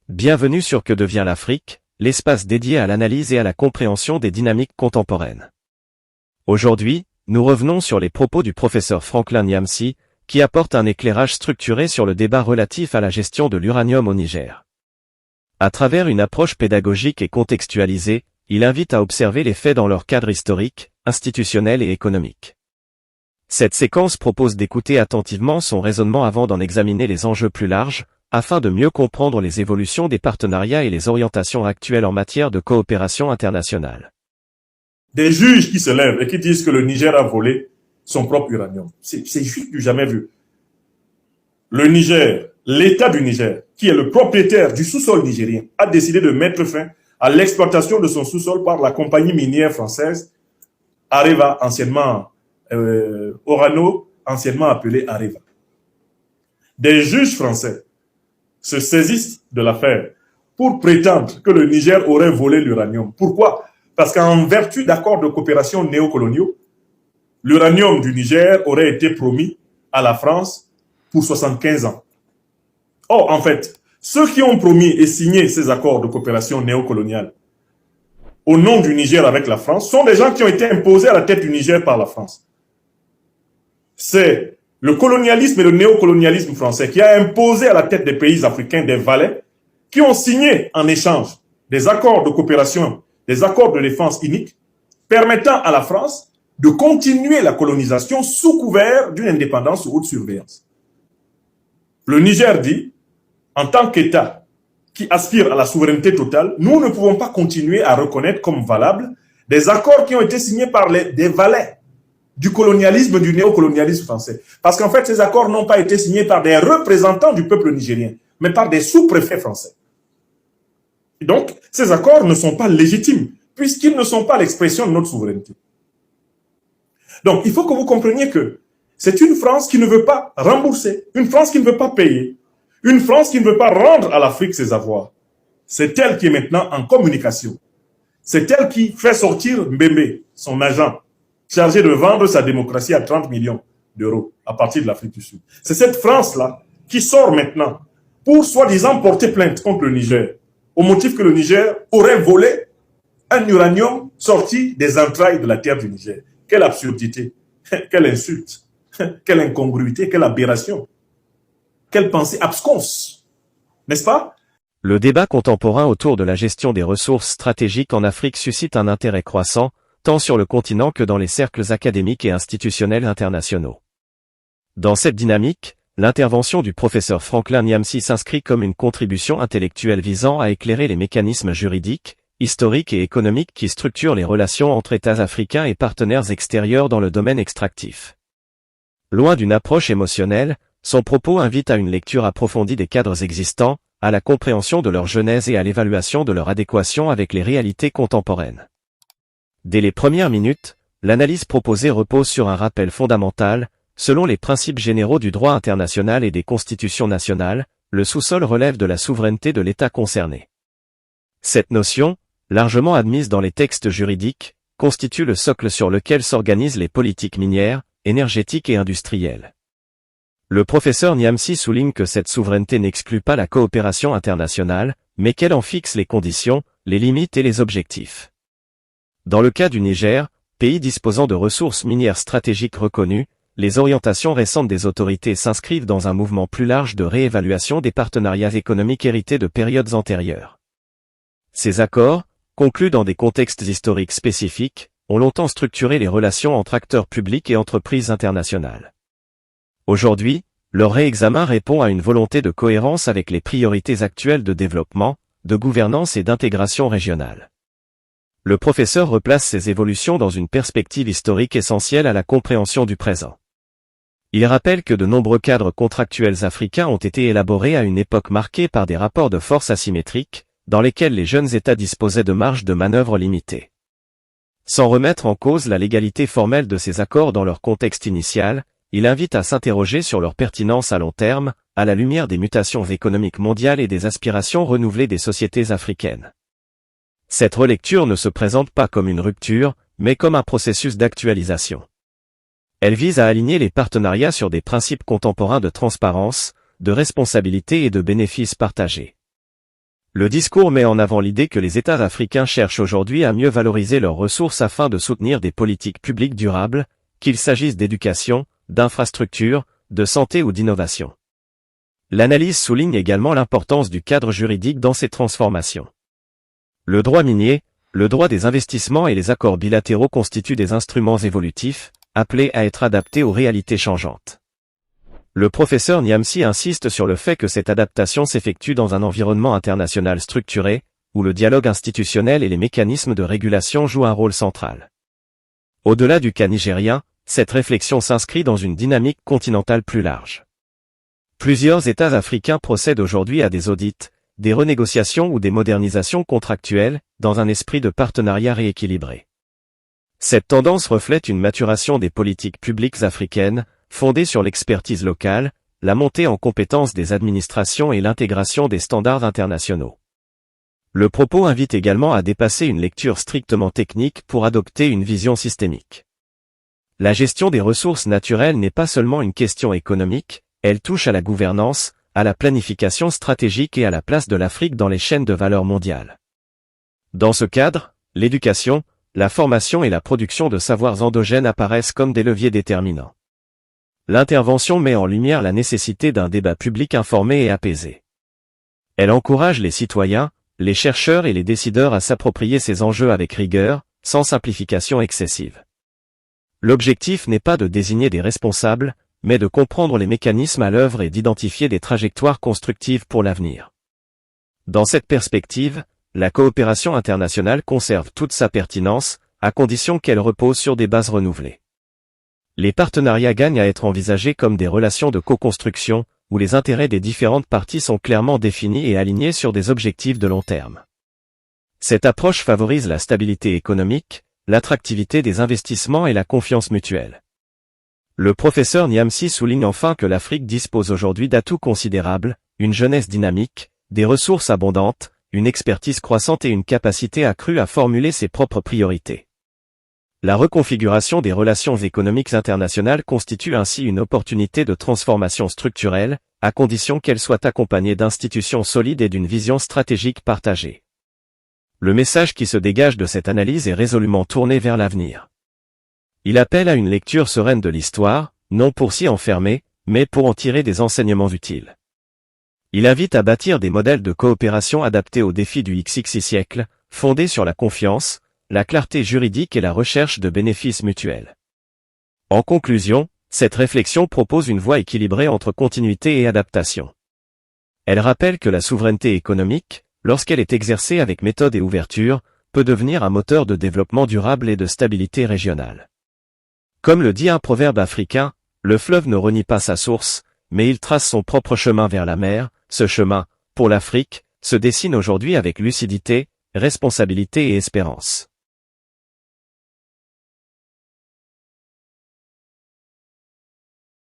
Bienvenue sur Que devient l'Afrique, l'espace dédié à l'analyse et à la compréhension des dynamiques contemporaines. Aujourd'hui, nous revenons sur les propos du professeur Franklin Nyamsi, qui apporte un éclairage structuré sur le débat relatif à la gestion de l'uranium au Niger. À travers une approche pédagogique et contextualisée, il invite à observer les faits dans leur cadre historique, institutionnel et économique. Cette séquence propose d'écouter attentivement son raisonnement avant d'en examiner les enjeux plus larges, afin de mieux comprendre les évolutions des partenariats et les orientations actuelles en matière de coopération internationale. Des juges qui se lèvent et qui disent que le Niger a volé son propre uranium. C'est juste du jamais vu. Le Niger, l'État du Niger, qui est le propriétaire du sous-sol nigérien, a décidé de mettre fin à l'exploitation de son sous-sol par la compagnie minière française Areva, anciennement Orano, anciennement appelée Areva. Des juges français se saisissent de l'affaire pour prétendre que le Niger aurait volé l'uranium. Pourquoi? Parce qu'en vertu d'accords de coopération néocoloniaux, l'uranium du Niger aurait été promis à la France pour 75 ans. Or, en fait, ceux qui ont promis et signé ces accords de coopération néocoloniale au nom du Niger avec la France sont des gens qui ont été imposés à la tête du Niger par la France. C'est le colonialisme et le néocolonialisme français qui a imposé à la tête des pays africains des valets qui ont signé en échange des accords de coopération, des accords de défense uniques, permettant à la France de continuer la colonisation sous couvert d'une indépendance sous haute surveillance. Le Niger dit, en tant qu'État qui aspire à la souveraineté totale, nous ne pouvons pas continuer à reconnaître comme valables des accords qui ont été signés par des valets du colonialisme, du néocolonialisme français. Parce qu'en fait, ces accords n'ont pas été signés par des représentants du peuple nigérien, mais par des sous-préfets français. Et donc, ces accords ne sont pas légitimes, puisqu'ils ne sont pas l'expression de notre souveraineté. Donc, il faut que vous compreniez que c'est une France qui ne veut pas rembourser, une France qui ne veut pas payer, une France qui ne veut pas rendre à l'Afrique ses avoirs. C'est elle qui est maintenant en communication. C'est elle qui fait sortir Mbembe, son agent, chargé de vendre sa démocratie à 30 millions d'euros à partir de l'Afrique du Sud. C'est cette France-là qui sort maintenant pour soi-disant porter plainte contre le Niger, au motif que le Niger aurait volé un uranium sorti des entrailles de la terre du Niger. Quelle absurdité, quelle insulte, quelle incongruité, quelle aberration, quelle pensée absconse, n'est-ce pas? Le débat contemporain autour de la gestion des ressources stratégiques en Afrique suscite un intérêt croissant, tant sur le continent que dans les cercles académiques et institutionnels internationaux. Dans cette dynamique, l'intervention du professeur Franklin Nyamsi s'inscrit comme une contribution intellectuelle visant à éclairer les mécanismes juridiques, historiques et économiques qui structurent les relations entre États africains et partenaires extérieurs dans le domaine extractif. Loin d'une approche émotionnelle, son propos invite à une lecture approfondie des cadres existants, à la compréhension de leur genèse et à l'évaluation de leur adéquation avec les réalités contemporaines. Dès les premières minutes, l'analyse proposée repose sur un rappel fondamental. Selon les principes généraux du droit international et des constitutions nationales, le sous-sol relève de la souveraineté de l'État concerné. Cette notion, largement admise dans les textes juridiques, constitue le socle sur lequel s'organisent les politiques minières, énergétiques et industrielles. Le professeur Nyamsi souligne que cette souveraineté n'exclut pas la coopération internationale, mais qu'elle en fixe les conditions, les limites et les objectifs. Dans le cas du Niger, pays disposant de ressources minières stratégiques reconnues, les orientations récentes des autorités s'inscrivent dans un mouvement plus large de réévaluation des partenariats économiques hérités de périodes antérieures. Ces accords, conclus dans des contextes historiques spécifiques, ont longtemps structuré les relations entre acteurs publics et entreprises internationales. Aujourd'hui, leur réexamen répond à une volonté de cohérence avec les priorités actuelles de développement, de gouvernance et d'intégration régionale. Le professeur replace ces évolutions dans une perspective historique essentielle à la compréhension du présent. Il rappelle que de nombreux cadres contractuels africains ont été élaborés à une époque marquée par des rapports de force asymétriques, dans lesquels les jeunes États disposaient de marges de manœuvre limitées. Sans remettre en cause la légalité formelle de ces accords dans leur contexte initial, il invite à s'interroger sur leur pertinence à long terme, à la lumière des mutations économiques mondiales et des aspirations renouvelées des sociétés africaines. Cette relecture ne se présente pas comme une rupture, mais comme un processus d'actualisation. Elle vise à aligner les partenariats sur des principes contemporains de transparence, de responsabilité et de bénéfices partagés. Le discours met en avant l'idée que les États africains cherchent aujourd'hui à mieux valoriser leurs ressources afin de soutenir des politiques publiques durables, qu'il s'agisse d'éducation, d'infrastructures, de santé ou d'innovation. L'analyse souligne également l'importance du cadre juridique dans ces transformations. Le droit minier, le droit des investissements et les accords bilatéraux constituent des instruments évolutifs, appelés à être adaptés aux réalités changeantes. Le professeur Niamsi insiste sur le fait que cette adaptation s'effectue dans un environnement international structuré, où le dialogue institutionnel et les mécanismes de régulation jouent un rôle central. Au-delà du cas nigérien, cette réflexion s'inscrit dans une dynamique continentale plus large. Plusieurs États africains procèdent aujourd'hui à des audits, des renégociations ou des modernisations contractuelles, dans un esprit de partenariat rééquilibré. Cette tendance reflète une maturation des politiques publiques africaines, fondée sur l'expertise locale, la montée en compétence des administrations et l'intégration des standards internationaux. Le propos invite également à dépasser une lecture strictement technique pour adopter une vision systémique. La gestion des ressources naturelles n'est pas seulement une question économique, elle touche à la gouvernance, à la planification stratégique et à la place de l'Afrique dans les chaînes de valeur mondiales. Dans ce cadre, l'éducation, la formation et la production de savoirs endogènes apparaissent comme des leviers déterminants. L'intervention met en lumière la nécessité d'un débat public informé et apaisé. Elle encourage les citoyens, les chercheurs et les décideurs à s'approprier ces enjeux avec rigueur, sans simplification excessive. L'objectif n'est pas de désigner des responsables, mais de comprendre les mécanismes à l'œuvre et d'identifier des trajectoires constructives pour l'avenir. Dans cette perspective, la coopération internationale conserve toute sa pertinence, à condition qu'elle repose sur des bases renouvelées. Les partenariats gagnent à être envisagés comme des relations de co-construction, où les intérêts des différentes parties sont clairement définis et alignés sur des objectifs de long terme. Cette approche favorise la stabilité économique, l'attractivité des investissements et la confiance mutuelle. Le professeur Niamsi souligne enfin que l'Afrique dispose aujourd'hui d'atouts considérables, une jeunesse dynamique, des ressources abondantes, une expertise croissante et une capacité accrue à formuler ses propres priorités. La reconfiguration des relations économiques internationales constitue ainsi une opportunité de transformation structurelle, à condition qu'elle soit accompagnée d'institutions solides et d'une vision stratégique partagée. Le message qui se dégage de cette analyse est résolument tourné vers l'avenir. Il appelle à une lecture sereine de l'histoire, non pour s'y enfermer, mais pour en tirer des enseignements utiles. Il invite à bâtir des modèles de coopération adaptés aux défis du XXI siècle, fondés sur la confiance, la clarté juridique et la recherche de bénéfices mutuels. En conclusion, cette réflexion propose une voie équilibrée entre continuité et adaptation. Elle rappelle que la souveraineté économique, lorsqu'elle est exercée avec méthode et ouverture, peut devenir un moteur de développement durable et de stabilité régionale. Comme le dit un proverbe africain, le fleuve ne renie pas sa source, mais il trace son propre chemin vers la mer. Ce chemin, pour l'Afrique, se dessine aujourd'hui avec lucidité, responsabilité et espérance.